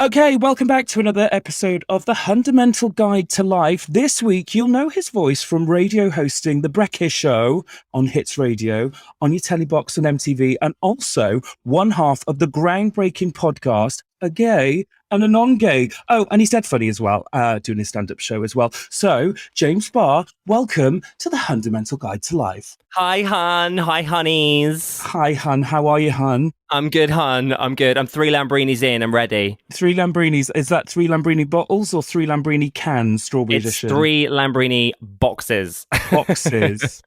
Okay, welcome back to another episode of the Hundamental Guide to Life. This week, you'll know his voice from radio hosting The Brekkeh Show on Hits Radio, on your telly box on MTV, and also one half of the groundbreaking podcast, A Gay and a Non-Gay. Oh, and he's dead funny as well, doing his stand-up show as well. So, James Barr, welcome to the Hundamental Guide to Life. Hi, Hun. Hi, honeys. Hi, Hun. How are you, Hun? I'm good, Hun. I'm good. I'm 3 Lambrinis in. I'm ready. 3 Lambrinis. Is that 3 Lambrini bottles or 3 Lambrini cans, strawberry It's edition? 3 Lambrini boxes. Boxes.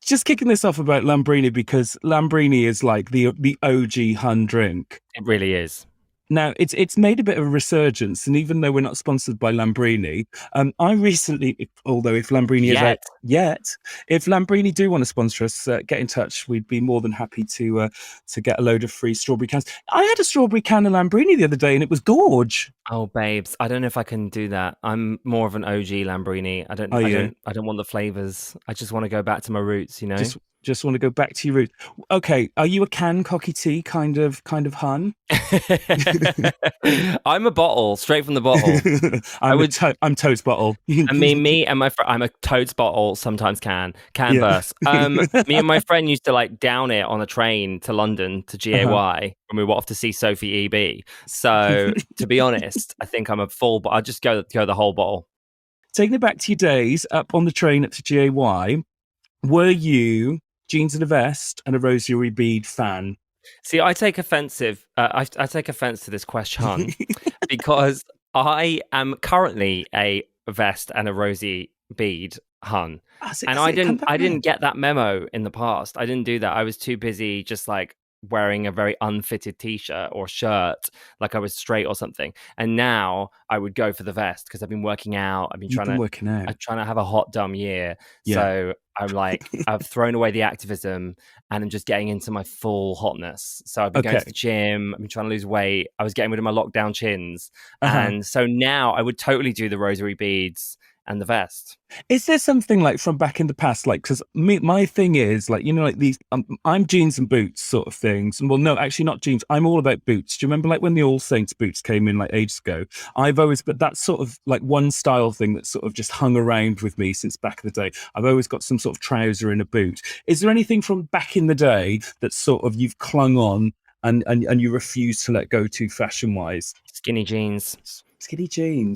Just kicking this off about Lambrini because Lambrini is like the OG Hun drink. It really is. Now, it's made a bit of a resurgence, and even though we're not sponsored by Lambrini, I recently, although if Lambrini is out yet, if Lambrini do want to sponsor us, get in touch. We'd be more than happy to get a load of free strawberry cans. I had a strawberry can of Lambrini the other day, and it was gorge. Oh, babes, I don't know if I can do that. I'm more of an OG Lambrini. I don't want the flavors. I just want to go back to my roots, you know. Just want to go back to your roots. Okay, are you a can cocky tea kind of Hun? I'm a bottle, straight from the bottle. I'm toast bottle. I mean, me and my friend, I'm a toast bottle, sometimes canvas. Me and my friend used to like down it on a train to London to GAY when we were off to see Sophie EB. So to be honest, I think I'm a full, but I'll just go the whole bottle. Taking it back to your days up on the train up to GAY, were you jeans and a vest and a rosary bead fan? See, I take offense to this question because I am currently a vest and a rosy bead Hun, and I didn't get that memo in the past. I didn't do that. I was too busy just like wearing a very unfitted t-shirt or shirt, like I was straight or something. And now I would go for the vest because I've been working out. I'm trying to have a hot dumb year. Yeah. So I'm like, I've thrown away the activism and I'm just getting into my full hotness. So I've been going to the gym. I've been trying to lose weight. I was getting rid of my lockdown chins. And so now I would totally do the rosary beads and the vest. Is there something like from back in the past, like, because my thing is like, you know, like these, I'm jeans and boots sort of things. And well, no, actually not jeans. I'm all about boots. Do you remember like when the All Saints boots came in like ages ago? But that's sort of like one style thing that sort of just hung around with me since back in the day. I've always got some sort of trouser in a boot. Is there anything from back in the day that sort of you've clung on and you refuse to let go to fashion wise? Skinny jeans.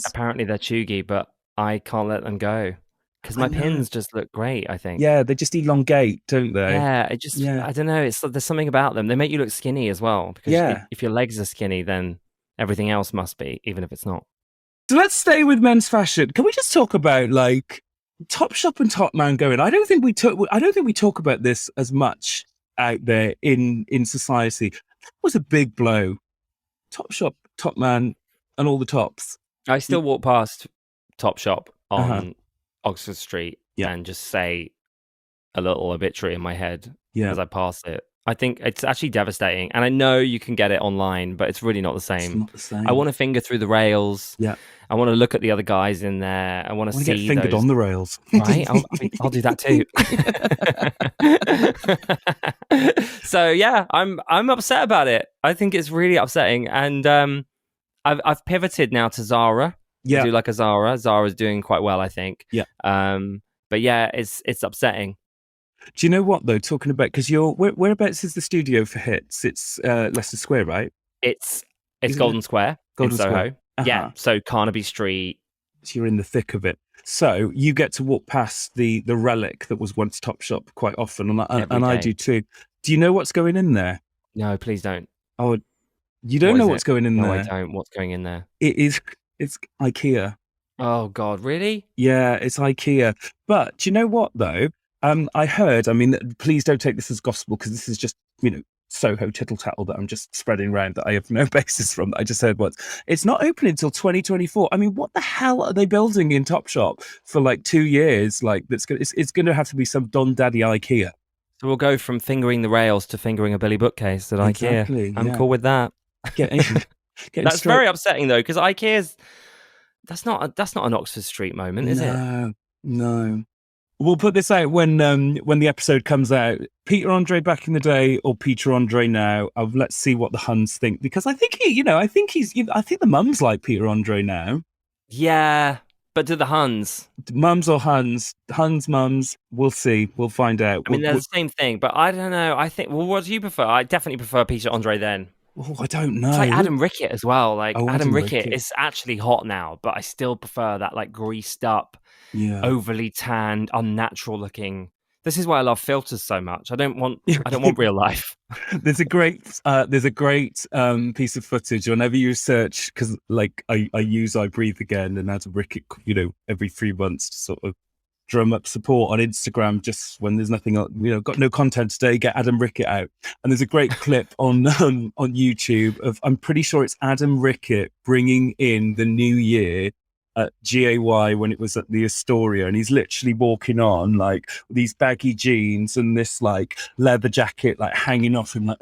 Apparently they're chuggy, but I can't let them go because my pins just look great, I think. Yeah, they just elongate, don't they? Yeah, I don't know. There's something about them. They make you look skinny as well. Because if your legs are skinny, then everything else must be, even if it's not. So let's stay with men's fashion. Can we just talk about like Topshop and Topman going? I don't think we talk about this as much out there in society. That was a big blow. Topshop, Topman, and all the tops. I still walk past Topshop on Oxford Street and just say a little obituary in my head as I pass it. I think it's actually devastating. And I know you can get it online, but it's really not the same. It's not the same. I want to finger through the rails. Yeah. I want to look at the other guys in there. I want to see get fingered on the rails. Right? I'll do that too. So yeah, I'm upset about it. I think it's really upsetting. And I've pivoted now to Zara. Yeah, do like a Zara. Zara's doing quite well, I think. Yeah. But yeah, it's upsetting. Do you know what though? Talking about because whereabouts is the studio for Hits? It's Leicester Square, right? It's Golden Square in Soho. Yeah. So Carnaby Street. So you're in the thick of it. So you get to walk past the relic that was once Topshop quite often, and I do too. Do you know what's going in there? No, please don't. Oh, you don't know what's going in there? No, I don't. What's going in there? It's IKEA. Oh God, really? Yeah, it's IKEA. But do you know what though? I heard. I mean, please don't take this as gospel because this is just Soho tittle tattle that I'm just spreading around that I have no basis from. That I just heard once. It's not opening until 2024. I mean, what the hell are they building in Topshop for like 2 years? Like it's going to have to be some Don Daddy IKEA. So we'll go from fingering the rails to fingering a Billy bookcase at IKEA. I'm cool with that. That's very upsetting though, because IKEA's that's not an Oxford Street moment, is it? No. We'll put this out when the episode comes out. Peter Andre back in the day or Peter Andre now? Let's see what the Huns think, because I think I think the mums like Peter Andre now. Yeah, but do the Huns? Mums or Huns? Huns, mums. We'll see. We'll find out. I mean, they're the same thing, but I don't know. I think. Well, what do you prefer? I definitely prefer Peter Andre then. Oh, I don't know. It's like Adam Rickett as well. Like Adam Rickett is actually hot now, but I still prefer that like greased up, overly tanned, unnatural looking. This is why I love filters so much. I don't want real life. There's a great piece of footage whenever you search, because like I use I Breathe Again and Adam Rickett, every 3 months to sort of drum up support on Instagram, just when there's nothing, got no content today, get Adam Rickett out. And there's a great clip on YouTube of, I'm pretty sure it's Adam Rickett bringing in the new year at GAY when it was at the Astoria, and he's literally walking on like these baggy jeans and this like leather jacket like hanging off him, like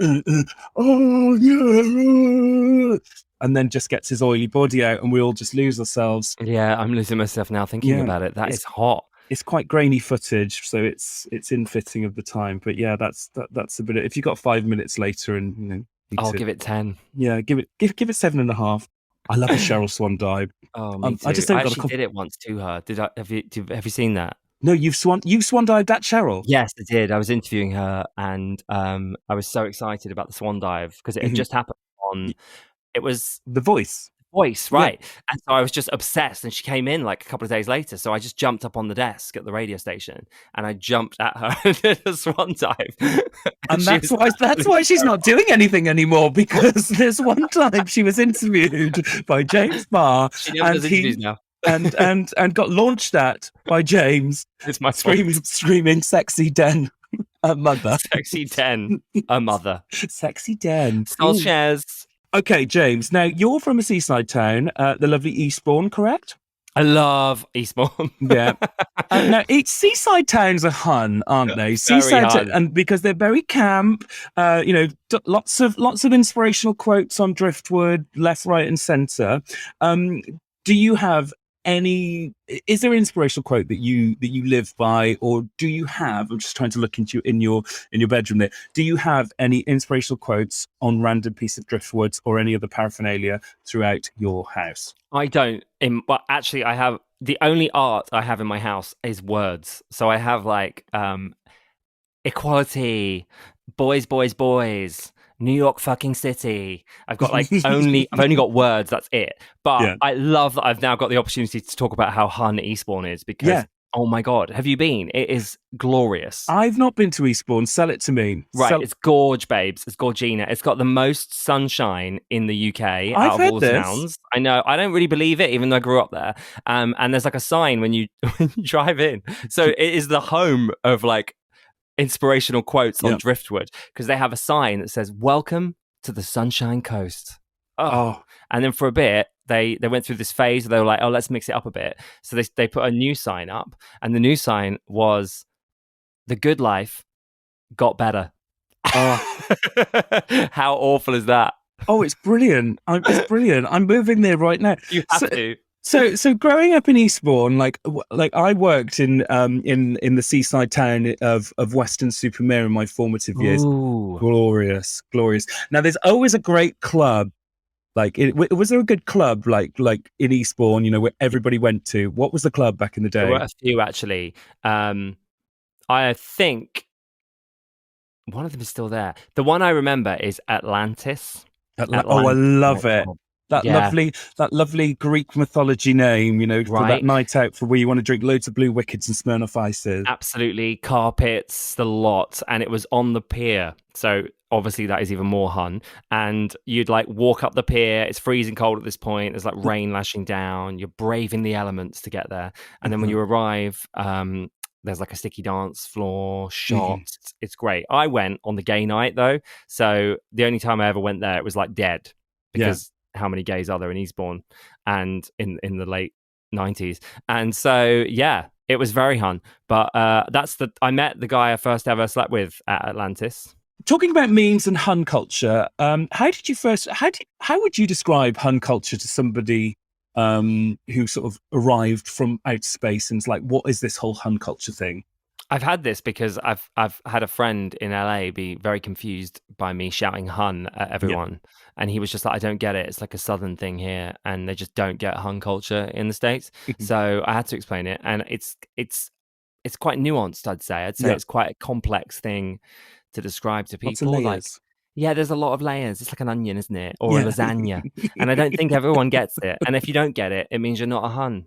oh yeah, and then just gets his oily body out, and we all just lose ourselves. Yeah, I'm losing myself now thinking about it. That is hot. It's quite grainy footage, so it's in fitting of the time. But yeah, that's a bit. If you got 5 minutes later, and I'll give it 10. Yeah, give it 7.5. I love a Cheryl Swan dive. Oh, me too. I actually did it once to her. Have you seen that? No, you've swan dived at Cheryl. Yes, I did. I was interviewing her, and I was so excited about the swan dive because it had just happened on. It was The Voice. Right? Yeah. And so I was just obsessed, and she came in like a couple of days later. So I just jumped up on the desk at the radio station, and I jumped at her and did a swan dive. And that's why she's not doing anything anymore, because there's one time she was interviewed by James Barr, she never does interviews now. and got launched at by James. It's my screaming sexy den. A mother. Sexy den. A mother. Sexy den. Skull shares. Okay, James. Now, you're from a seaside town, the lovely Eastbourne, correct? I love Eastbourne. Yeah. Now, seaside towns are Hun, aren't they? Seaside, and because they're very camp. Lots of inspirational quotes on driftwood, left, right, and centre. Do you have is there an inspirational quote that you live by, or do you have, I'm just trying to look into in your bedroom there, do you have any inspirational quotes on random piece of driftwood or any other paraphernalia throughout your house? I don't. But actually, I have, the only art I have in my house is words. So I have like equality, boys, boys, boys, New York fucking city. I've got like I've only got words. That's it. But I love that I've now got the opportunity to talk about how Hun Eastbourne is, because oh my God, have you been? It is glorious. I've not been to Eastbourne. Sell it to me. Right, it's gorge, babes. It's gorgina. It's got the most sunshine in the UK out of all the towns. I know. I don't really believe it, even though I grew up there. And there's like a sign when you drive in. So it is the home of like inspirational quotes on driftwood, because they have a sign that says "Welcome to the Sunshine Coast." Oh. And then for a bit, they went through this phase where they were like, "Oh, let's mix it up a bit." So they put a new sign up, and the new sign was, "The good life got better." Oh, how awful is that? Oh, it's brilliant! It's brilliant. I'm moving there right now. You have to. So growing up in Eastbourne, like I worked in the seaside town of Weston-super-Mare in my formative years. Ooh. Glorious. Now there's always a great club. Like, was there a good club like in Eastbourne? Where everybody went to. What was the club back in the day? There were a few actually. I think one of them is still there. The one I remember is Atlantis. I love it. That lovely Greek mythology name, for that night out for where you want to drink loads of Blue Wickets and Smirnoff Ices. Absolutely. Carpets, the lot. And it was on the pier. So obviously that is even more Hun. And you'd like walk up the pier. It's freezing cold at this point. There's like rain lashing down. You're braving the elements to get there. And then when you arrive, there's like a sticky dance floor, shots. It's great. I went on the gay night though. So the only time I ever went there, it was like dead, because how many gays are there in Eastbourne and in the late 90s? And so it was very Hun. But I met the guy I first ever slept with at Atlantis. Talking about memes and Hun culture, how would you describe Hun culture to somebody who sort of arrived from outer space and is like, what is this whole Hun culture thing? I've had this because I've had a friend in LA be very confused by me shouting Hun at everyone. And he was just like, I don't get it. It's like a Southern thing here, and they just don't get Hun culture in the States. So I had to explain it, and it's quite nuanced. I'd say it's quite a complex thing to describe to people. Lots of layers. Like, yeah, there's a lot of layers. It's like an onion, isn't it? Or a lasagna. And I don't think everyone gets it. And if you don't get it, it means you're not a Hun.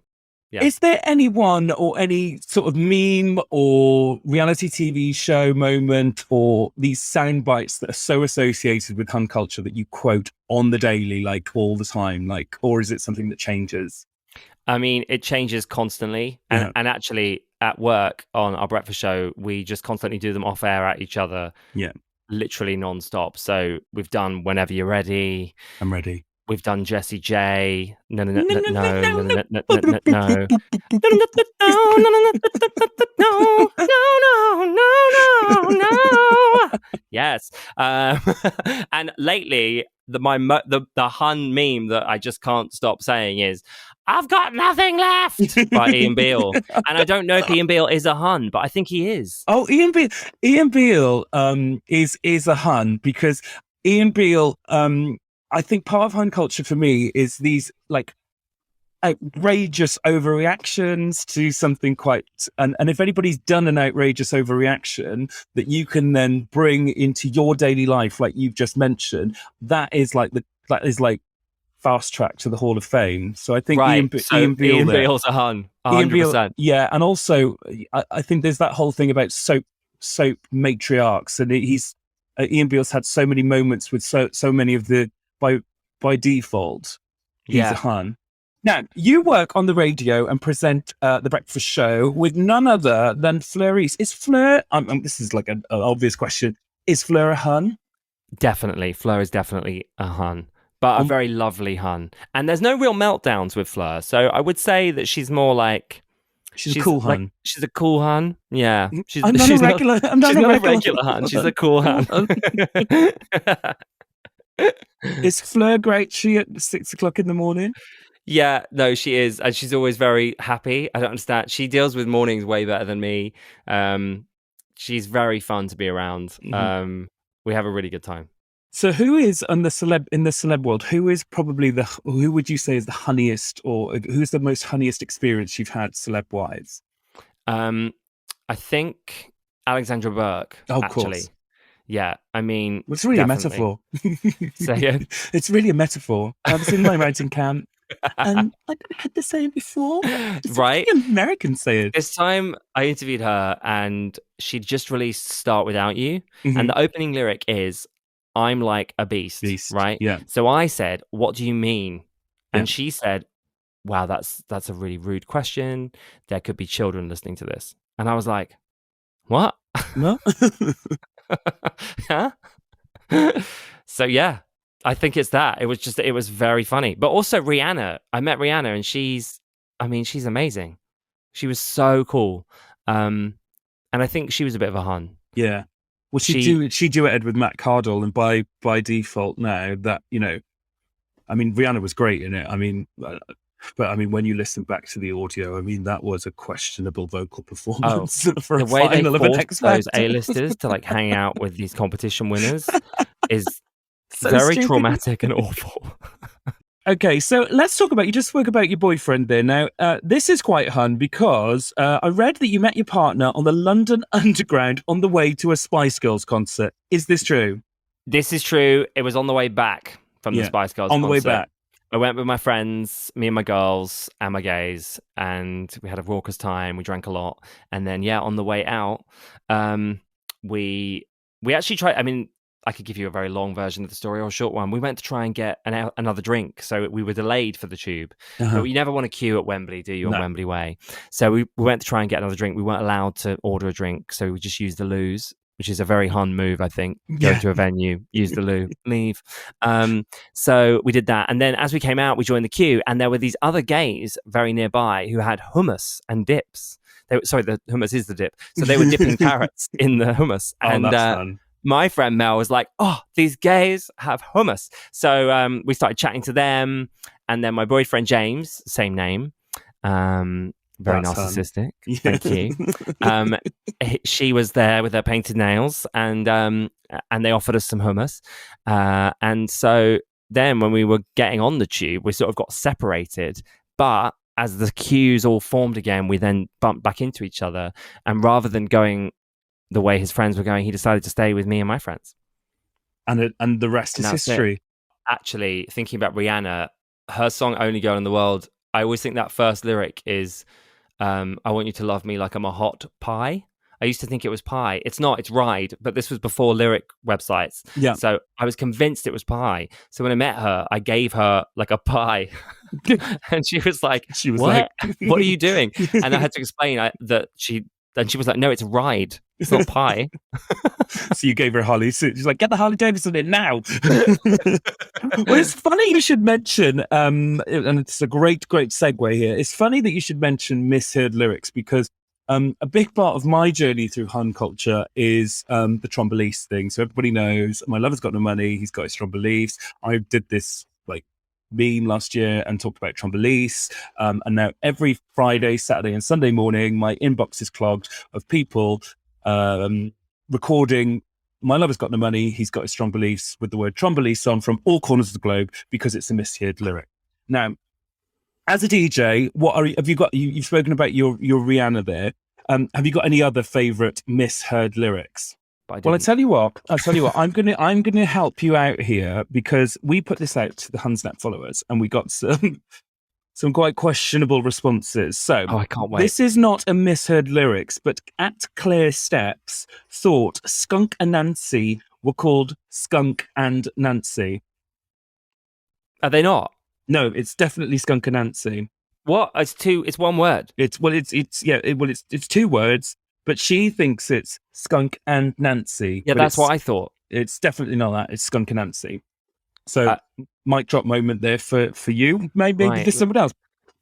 Yeah. Is there anyone or any sort of meme or reality TV show moment or these sound bites that are so associated with Hun culture that you quote on the daily, like all the time, like, or is it something that changes? I mean, it changes constantly. And actually at work on our breakfast show, we just constantly do them off air at each other. Yeah. Literally non-stop. So we've done Whenever You're Ready. I'm ready. We've done Jessie J. No. No. Yes. And lately, the Hun meme that I just can't stop saying is, I've got nothing left, by Ian Beale. And I don't know if Ian Beale is a Hun, but I think he is. Oh, Ian Beale is a Hun, because Ian Beale, I think part of Hun culture for me is these like outrageous overreactions to something quite, and if anybody's done an outrageous overreaction that you can then bring into your daily life, like you've just mentioned, that is like fast track to the Hall of Fame. So I think Ian Beale's a Hun, 100%. Yeah, and also I think there's that whole thing about soap matriarchs, and Ian Beale's had so many moments with so many of the by default he's a Hun. Now, you work on the radio and present the breakfast show with none other than Fleur East. Is Fleur, this is like an obvious question, is Fleur a Hun? Definitely. Fleur is definitely a Hun, but a very lovely Hun. And there's no real meltdowns with Fleur. So I would say that she's more like... She's a cool Hun. She's a cool Hun. Yeah. I'm not a regular Hun. She's a cool Hun. Is Fleur great? She at 6 o'clock in the morning? Yeah, no, she is. And she's always very happy. I don't understand. She deals with mornings way better than me. She's very fun to be around. Mm-hmm. We have a really good time. So who is in the celeb world, who is probably who would you say is the honeyest, or who's the most honeyest experience you've had celeb wise? I think Alexandra Burke. Oh, actually. Of course. Yeah, I mean, it's really definitely. A metaphor. So, yeah. It's really a metaphor. I was in my writing camp, and I had to say it before. Right? Americans say it. This time I interviewed her, and she'd just released "Start Without You," mm-hmm. and the opening lyric is, "I'm like a beast." Right? Yeah. So I said, "What do you mean?" And she said, "Wow, that's a really rude question. There could be children listening to this." And I was like, "What?" No. Huh? So yeah, I think it's that. It was very funny. But also Rihanna. I met Rihanna, and she's amazing. She was so cool. And I think she was a bit of a Hun. Yeah. Well, she duetted with Matt Cardle, and by default now that, Rihanna was great in it. But when you listen back to the audio, that was a questionable vocal performance for a final of an X Factor. Those A-listers to like hang out with these competition winners is so very stupid. Traumatic and awful. Okay, so let's talk about, you just spoke about your boyfriend there. Now, this is quite Hun, because I read that you met your partner on the London Underground on the way to a Spice Girls concert. Is this true? This is true. It was on the way back from the Spice Girls on concert. The way back. I went with my friends, me and my girls and my gays, and we had a raucous time. We drank a lot. And then, on the way out, we actually tried, I could give you a very long version of the story or a short one. We went to try and get another drink. So we were delayed for the tube. But you never want to queue at Wembley, do you, on Wembley Way? So we went to try and get another drink. We weren't allowed to order a drink. So we just used the loos, which is a very Hun move, I think. Go to a venue, use the loo, leave. So we did that. And then as we came out, we joined the queue. And there were these other gays very nearby who had hummus and dips. The hummus is the dip. So they were dipping carrots in the hummus. And that's fun. My friend Mel was like, "Oh, these gays have hummus." So we started chatting to them, And then my boyfriend James, same name, very That's narcissistic. Thank you. She was there with her painted nails, and they offered us some hummus. And so then when we were getting on the tube, we sort of got separated. But as the queues all formed again, we then bumped back into each other. And rather than going the way his friends were going, he decided to stay with me and my friends. And the rest is history. Actually, thinking about Rihanna, her song "Only Girl in the World," I always think that first lyric is, "I want you to love me like I'm a hot pie." I used to think it was pie. It's not. It's ride. But this was before lyric websites. Yeah. So I was convinced it was pie. So when I met her, I gave her like a pie, and she was like, "What? What are you doing?" And I had to explain that she. And she was like, "No, it's ride. It's not pie." So you gave her Holly. So she's like, "Get the Harley Davidson in now." Well, it's funny you should mention, and it's a great segue here. It's funny that you should mention misheard lyrics, because a big part of my journey through Hun culture is the Trombolese thing. So everybody knows my lover's got no money. He's got his Trombolese. I did this meme last year and talked about Trombolese. And now every Friday, Saturday and Sunday morning, my inbox is clogged of people recording my lover's got no money, he's got his Trombolese with the word Trombolese on from all corners of the globe, because it's a misheard lyric. Now, as a DJ, you've spoken about your Rihanna there. Have you got any other favorite misheard lyrics? Well, I tell you what, I'm gonna help you out here, because we put this out to the Hunsnet followers and we got some quite questionable responses. So I can't wait. This is not a misheard lyrics, but at Clear Steps thought Skunk and Nancy were called Skunk and Nancy. Are they not? No, it's definitely Skunk and Nancy. What? It's one word. It's two words. But she thinks it's Skunk and Nancy. Yeah, that's what I thought. It's definitely not that. It's Skunk and Nancy. So, mic drop moment there for you. Maybe for someone else.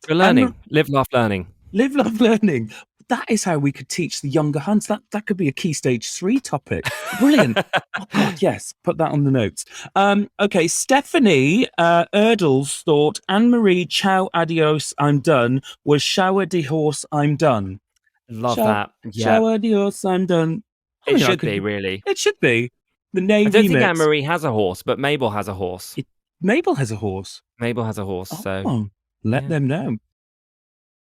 You're learning. Live, laugh, learning. Live, love, learning. That is how we could teach the younger Huns. That could be a key stage 3 topic. Brilliant. Oh, God, yes. Put that on the notes. Okay, Stephanie Erdels thought Anne-Marie, ciao, adios, I'm done, was shower de horse, I'm done. Love that. Yeah. Shower de horse, I'm done. It should be, really. It should be. The name I don't think Anne-Marie has a horse, but Mabel has a horse. Mabel has a horse. Mabel has a horse, so... Let them know.